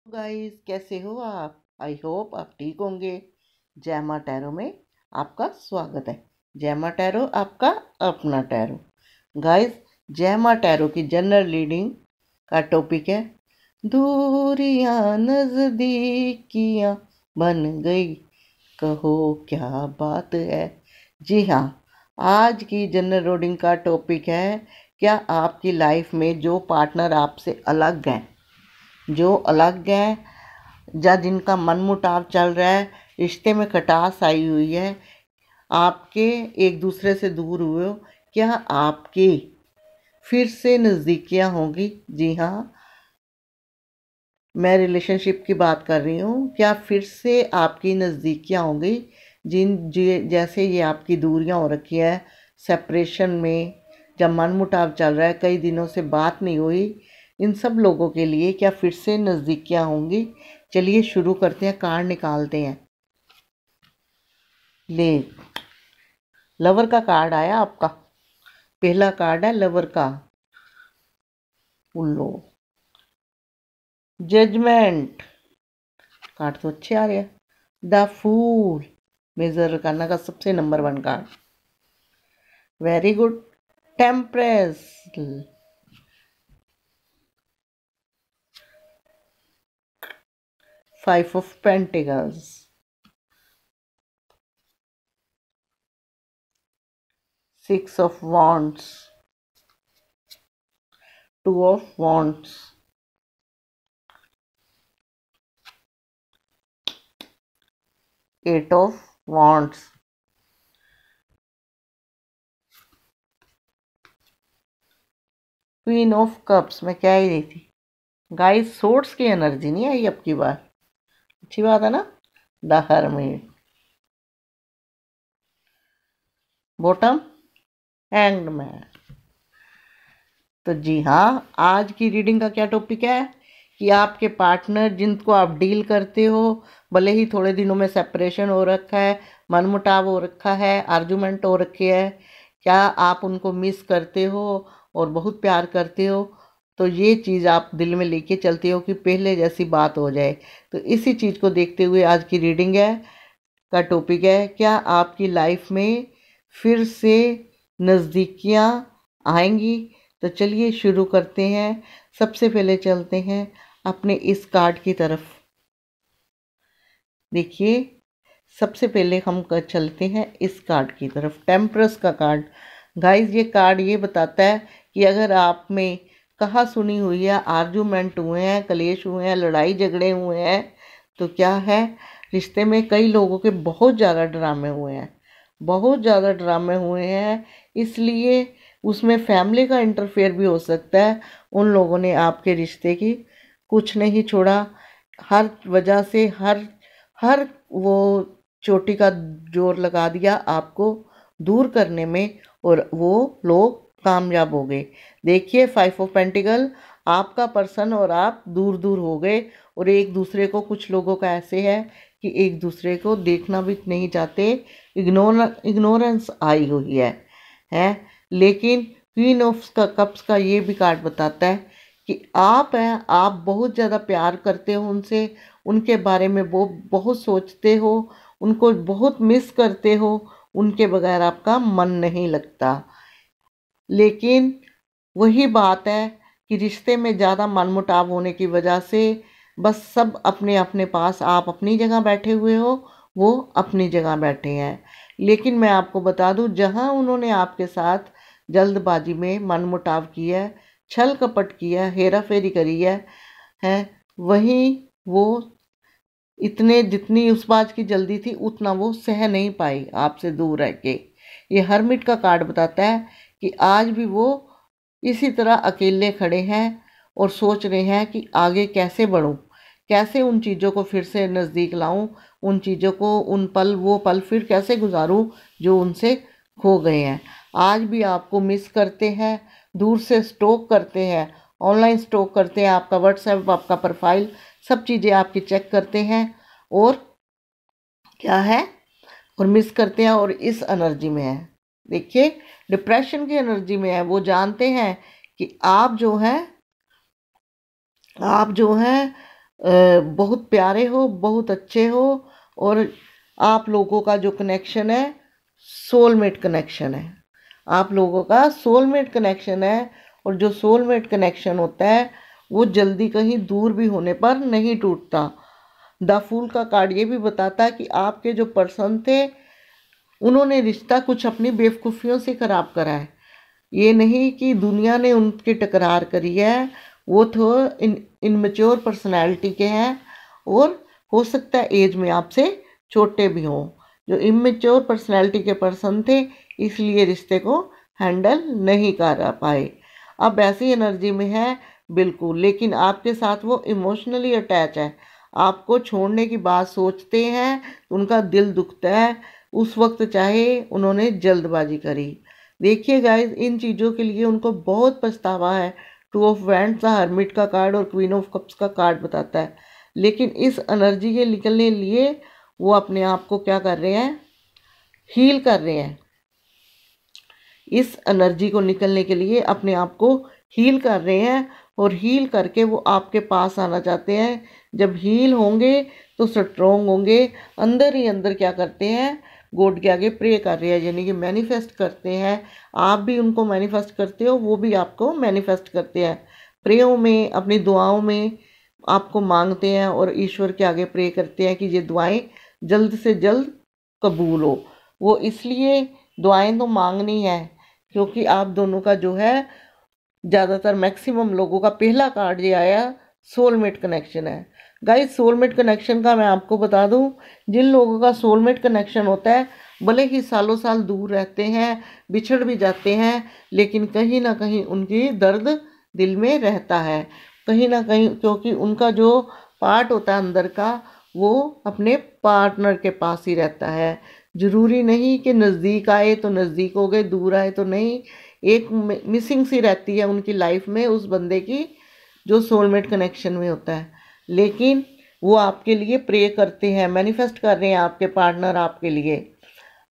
Guys, कैसे हो आप? आई होप आप ठीक होंगे। जैमा टैरो में आपका स्वागत है। जैमा टैरो आपका अपना टैरो। गाइस, जैमा टैरो की जनरल रीडिंग का टॉपिक है दूरियां नजदीकियां बन गई, कहो क्या बात है। जी हाँ, आज की जनरल रीडिंग का टॉपिक है, क्या आपकी लाइफ में जो पार्टनर आपसे अलग है, जो अलग है या जिनका मनमुटाव चल रहा है, रिश्ते में खटास आई हुई है, आपके एक दूसरे से दूर हुए हो, क्या आपकी फिर से नज़दीकियाँ होंगी? जी हाँ, मैं रिलेशनशिप की बात कर रही हूँ। क्या फिर से आपकी नज़दीकियाँ होंगी? जैसे ये आपकी दूरियाँ हो रखी है, सेपरेशन में, जब मनमुटाव चल रहा है, कई दिनों से बात नहीं हुई, इन सब लोगों के लिए क्या फिर से नज़दीकियाँ होंगी? चलिए शुरू करते हैं, कार्ड निकालते हैं। ले, लवर का कार्ड आया आपका। पहला कार्ड है लवर का। उल्लो, जजमेंट, कार्ड तो अच्छे आ रहे हैं। द फूल, मेजर करना का सबसे number 1 card. Very good. Temperance, 5 of pentacles, 6 of wands, 2 of wands, 8 of wands, queen of cups. में क्या ही रही थी गाइस, सोर्ट्स की एनर्जी नहीं आई अब की बार। अच्छी बात है ना। The hermit, bottom, hanged man. तो जी हाँ, आज की रीडिंग का क्या टॉपिक है कि आपके पार्टनर जिनको आप डील करते हो, भले ही थोड़े दिनों में सेपरेशन हो रखा है, मनमुटाव हो रखा है, आर्गुमेंट हो रखे है, क्या आप उनको मिस करते हो और बहुत प्यार करते हो? तो ये चीज़ आप दिल में लेके चलते हो कि पहले जैसी बात हो जाए। तो इसी चीज़ को देखते हुए आज की रीडिंग है का टॉपिक है, क्या आपकी लाइफ में फिर से नज़दीकियाँ आएंगी? तो चलिए शुरू करते हैं। सबसे पहले चलते हैं अपने इस कार्ड की तरफ। देखिए, सबसे पहले हम चलते हैं इस कार्ड की तरफ, टेम्परस का कार्ड। गाइस, ये कार्ड ये बताता है कि अगर आप में कहा सुनी हुई है, आर्गुमेंट हुए हैं, कलेश हुए हैं, लड़ाई झगड़े हुए हैं, तो क्या है, रिश्ते में कई लोगों के बहुत ज़्यादा ड्रामे हुए हैं, बहुत ज़्यादा ड्रामे हुए हैं, इसलिए उसमें फैमिली का इंटरफेयर भी हो सकता है। उन लोगों ने आपके रिश्ते की कुछ नहीं छोड़ा, हर वजह से हर हर वो चोटी का जोर लगा दिया आपको दूर करने में, और वो लोग कामयाब हो गए। देखिए, 5 ऑफ पेंटिकल, आपका पर्सन और आप दूर दूर हो गए, और एक दूसरे को, कुछ लोगों का ऐसे है कि एक दूसरे को देखना भी नहीं चाहते, इग्नोरेंस आई हुई है। लेकिन क्वीन ऑफ का कप्स का ये भी कार्ड बताता है कि आप हैं, आप बहुत ज़्यादा प्यार करते हो उनसे, उनके बारे में वो बहुत सोचते हो, उनको बहुत मिस करते हो, उनके बगैर आपका मन नहीं लगता। लेकिन वही बात है कि रिश्ते में ज़्यादा मनमुटाव होने की वजह से बस सब अपने अपने पास, आप अपनी जगह बैठे हुए हो, वो अपनी जगह बैठे हैं। लेकिन मैं आपको बता दूं, जहां उन्होंने आपके साथ जल्दबाजी में मनमुटाव किया है, छल कपट किया है, हेरा फेरी करी है वहीं वो इतने, जितनी उस बात की जल्दी थी उतना वो सह नहीं पाई आपसे दूर रह के। ये हरमिट का कार्ड बताता है कि आज भी वो इसी तरह अकेले खड़े हैं और सोच रहे हैं कि आगे कैसे बढ़ूं, कैसे उन चीज़ों को फिर से नज़दीक लाऊं, उन चीज़ों को, उन पल, वो पल फिर कैसे गुजारूं जो उनसे खो गए हैं। आज भी आपको मिस करते हैं, दूर से स्टॉक करते हैं, ऑनलाइन स्टॉक करते हैं, आपका व्हाट्सएप, आपका प्रोफाइल, सब चीज़ें आपकी चेक करते हैं, और क्या है, और मिस करते हैं, और इस एनर्जी में है। देखिए, डिप्रेशन की एनर्जी में है। वो जानते हैं कि आप जो हैं बहुत प्यारे हो, बहुत अच्छे हो, और आप लोगों का जो कनेक्शन है सोलमेट कनेक्शन है। आप लोगों का सोलमेट कनेक्शन है, और जो सोलमेट कनेक्शन होता है वो जल्दी कहीं दूर भी होने पर नहीं टूटता। द फूल का कार्ड ये भी बताता है कि आपके जो पर्सन थे उन्होंने रिश्ता कुछ अपनी बेवकूफ़ियों से ख़राब करा है। ये नहीं कि दुनिया ने उनकी टकरार करी है, वो तो इनमेच्योर पर्सनैलिटी के हैं, और हो सकता है एज में आपसे छोटे भी हों। जो इमेच्योर पर्सनैलिटी के पर्सन थे इसलिए रिश्ते को हैंडल नहीं कर पाए। अब ऐसी एनर्जी में है बिल्कुल, लेकिन आपके साथ वो इमोशनली अटैच है। आपको छोड़ने की बात सोचते हैं, उनका दिल दुखता है उस वक्त, चाहे उन्होंने जल्दबाजी करी। देखिए गाइस, इन चीज़ों के लिए उनको बहुत पछतावा है। टू ऑफ वैंड्स का हर्मिट का कार्ड और क्वीन ऑफ कप्स का कार्ड बताता है, लेकिन इस एनर्जी के निकलने लिए वो अपने आप को क्या कर रहे हैं, हील कर रहे हैं। इस एनर्जी को निकलने के लिए अपने आप को हील कर रहे हैं, और हील करके वो आपके पास आना चाहते हैं। जब हील होंगे तो स्ट्रोंग होंगे। अंदर ही अंदर क्या करते हैं, गॉड के आगे प्रे कर रहे हैं, यानी कि मैनिफेस्ट करते हैं। आप भी उनको मैनिफेस्ट करते हो, वो भी आपको मैनिफेस्ट करते हैं। प्रेयों में, अपनी दुआओं में आपको मांगते हैं और ईश्वर के आगे प्रे करते हैं कि ये दुआएं जल्द से जल्द कबूल हो। वो इसलिए दुआएं तो मांगनी है क्योंकि आप दोनों का जो है, ज़्यादातर मैक्सिमम लोगों का पहला कार्ड ये आया सोलमेट कनेक्शन है। गाइस, सोलमेट कनेक्शन का मैं आपको बता दूं, जिन लोगों का सोलमेट कनेक्शन होता है भले ही सालों साल दूर रहते हैं, बिछड़ भी जाते हैं, लेकिन कहीं ना कहीं उनकी दर्द दिल में रहता है, कहीं ना कहीं, क्योंकि उनका जो पार्ट होता है अंदर का वो अपने पार्टनर के पास ही रहता है। ज़रूरी नहीं कि नज़दीक आए तो नज़दीक हो गए, दूर आए तो नहीं। एक मिसिंग सी रहती है उनकी लाइफ में उस बंदे की जो सोलमेट कनेक्शन में होता है, लेकिन वो आपके लिए प्रे करते हैं, मैनिफेस्ट कर रहे हैं आपके पार्टनर आपके लिए,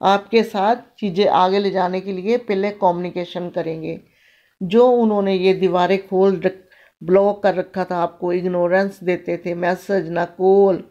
आपके साथ चीज़ें आगे ले जाने के लिए पहले कम्युनिकेशन करेंगे। जो उन्होंने ये दीवारें ब्लॉक कर रखा था, आपको इग्नोरेंस देते थे, मैसेज ना कॉल,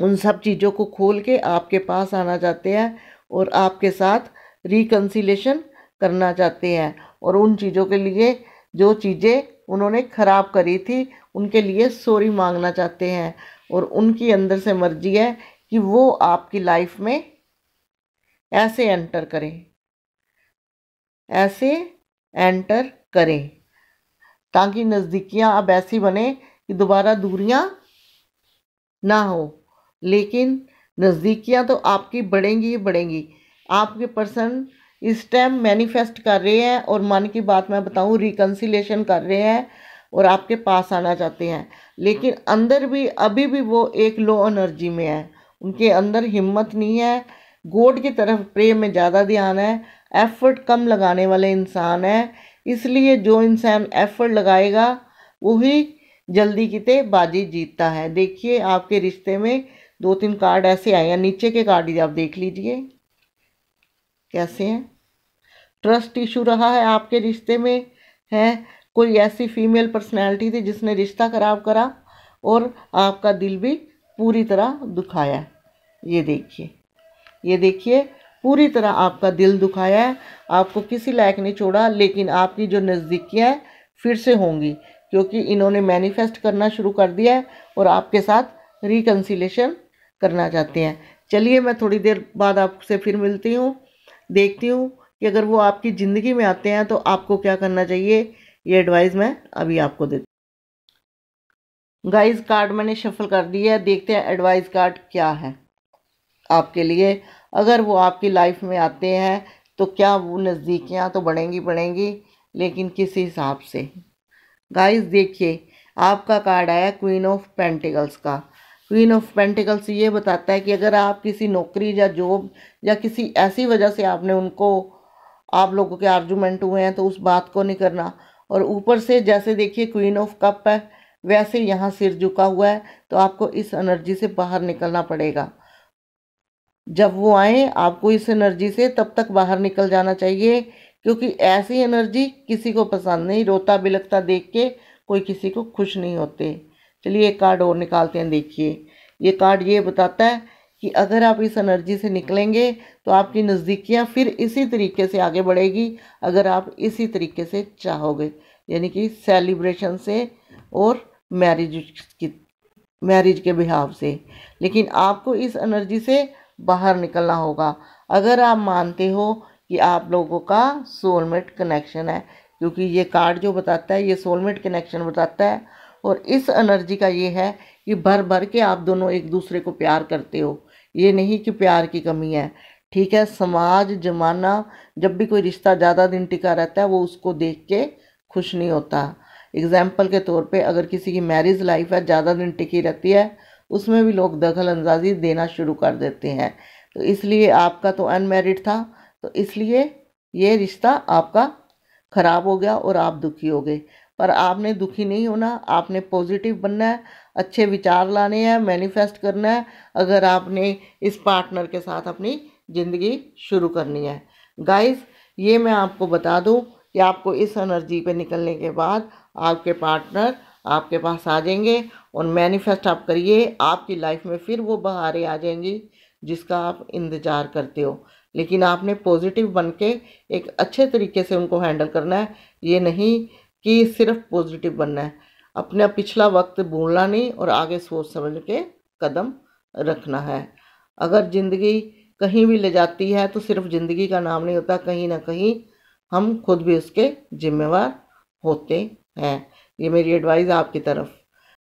उन सब चीज़ों को खोल के आपके पास आना चाहते हैं और आपके साथ रिकन्सिलेशन करना चाहते हैं, और उन चीज़ों के लिए जो चीज़ें उन्होंने ख़राब करी थी उनके लिए सॉरी मांगना चाहते हैं। और उनकी अंदर से मर्जी है कि वो आपकी लाइफ में ऐसे एंटर करें, ऐसे एंटर करें, ताकि नज़दीकियां अब ऐसी बने कि दोबारा दूरियां ना हो। लेकिन नज़दीकियां तो आपकी बढ़ेंगी ही बढ़ेंगी। आपके पर्सन इस टाइम मैनिफेस्ट कर रहे हैं, और मन की बात मैं बताऊं, रिकन्सिलेशन कर रहे हैं और आपके पास आना चाहते हैं, लेकिन अंदर भी अभी भी वो एक लो एनर्जी में है, उनके अंदर हिम्मत नहीं है। गॉड की तरफ प्रे में ज़्यादा ध्यान है, एफर्ट कम लगाने वाले इंसान है, इसलिए जो इंसान एफर्ट लगाएगा वही जल्दी किते बाजी जीतता है। देखिए, आपके रिश्ते में 2-3 कार्ड ऐसे आए हैं, नीचे के कार्ड ही आप देख लीजिए कैसे हैं। ट्रस्ट इशू रहा है आपके रिश्ते में, है कोई ऐसी फीमेल पर्सनैलिटी थी जिसने रिश्ता खराब करा और आपका दिल भी पूरी तरह दुखाया। ये देखिए, ये देखिए, पूरी तरह आपका दिल दुखाया है, आपको किसी लायक नहीं छोड़ा। लेकिन आपकी जो नज़दीकियाँ हैं फिर से होंगी, क्योंकि इन्होंने मैनिफेस्ट करना शुरू कर दिया है और आपके साथ रिकन्सिलेशन करना चाहते हैं। चलिए, मैं थोड़ी देर बाद आपसे फिर मिलती हूँ, देखती हूँ कि अगर वो आपकी ज़िंदगी में आते हैं तो आपको क्या करना चाहिए। ये एडवाइस मैं अभी आपको देती हूँ। गाइस, कार्ड मैंने शफल कर दिया है, देखते हैं एडवाइस कार्ड क्या है आपके लिए। अगर वो आपकी लाइफ में आते हैं तो क्या वो नज़दीकियाँ तो बढ़ेंगी बढ़ेंगी, लेकिन किस हिसाब से। गाइस देखिए, आपका कार्ड आया क्वीन ऑफ पेंटिकल्स का। क्वीन ऑफ पेंटिकल्स ये बताता है कि अगर आप किसी नौकरी या जॉब या किसी ऐसी वजह से आपने उनको, आप लोगों के आर्गुमेंट हुए हैं, तो उस बात को नहीं करना। और ऊपर से जैसे देखिए क्वीन ऑफ कप है, वैसे यहाँ सिर झुका हुआ है, तो आपको इस एनर्जी से बाहर निकलना पड़ेगा। जब वो आए आपको इस एनर्जी से तब तक बाहर निकल जाना चाहिए, क्योंकि ऐसी एनर्जी किसी को पसंद नहीं। रोता बिलखता देख के कोई किसी को खुश नहीं होते। चलिए एक कार्ड और निकालते हैं। देखिए ये कार्ड ये बताता है कि अगर आप इस एनर्जी से निकलेंगे तो आपकी नज़दीकियाँ फिर इसी तरीके से आगे बढ़ेगी, अगर आप इसी तरीके से चाहोगे, यानी कि सेलिब्रेशन से और मैरिज के बिहाव से। लेकिन आपको इस एनर्जी से बाहर निकलना होगा अगर आप मानते हो कि आप लोगों का सोलमेट कनेक्शन है, क्योंकि ये कार्ड जो बताता है ये सोलमेट कनेक्शन बताता है। और इस एनर्जी का ये है कि भर भर के आप दोनों एक दूसरे को प्यार करते हो, ये नहीं कि प्यार की कमी है। ठीक है, समाज जमाना जब भी कोई रिश्ता ज़्यादा दिन टिका रहता है वो उसको देख के खुश नहीं होता। एग्जाम्पल के तौर पे अगर किसी की मैरिज लाइफ है, ज़्यादा दिन टिकी रहती है, उसमें भी लोग दखल अंदाजी देना शुरू कर देते हैं। तो इसलिए आपका तो अनमैरिड था, तो इसलिए ये रिश्ता आपका ख़राब हो गया और आप दुखी हो गए। पर आपने दुखी नहीं होना, आपने पॉजिटिव बनना है, अच्छे विचार लाने हैं, मैनिफेस्ट करना है अगर आपने इस पार्टनर के साथ अपनी ज़िंदगी शुरू करनी है। गाइस ये मैं आपको बता दूं कि आपको इस एनर्जी पे निकलने के बाद आपके पार्टनर आपके पास आ जाएंगे और मैनिफेस्ट आप करिए, आपकी लाइफ में फिर वो बहारें आ जाएंगी जिसका आप इंतज़ार करते हो। लेकिन आपने पॉजिटिव बन के एक अच्छे तरीके से उनको हैंडल करना है, ये नहीं कि सिर्फ पॉजिटिव बनना है। अपना पिछला वक्त भूलना नहीं और आगे सोच समझ के कदम रखना है। अगर ज़िंदगी कहीं भी ले जाती है तो सिर्फ ज़िंदगी का नाम नहीं होता, कहीं ना कहीं हम खुद भी उसके जिम्मेवार होते हैं। ये मेरी एडवाइस आपकी तरफ।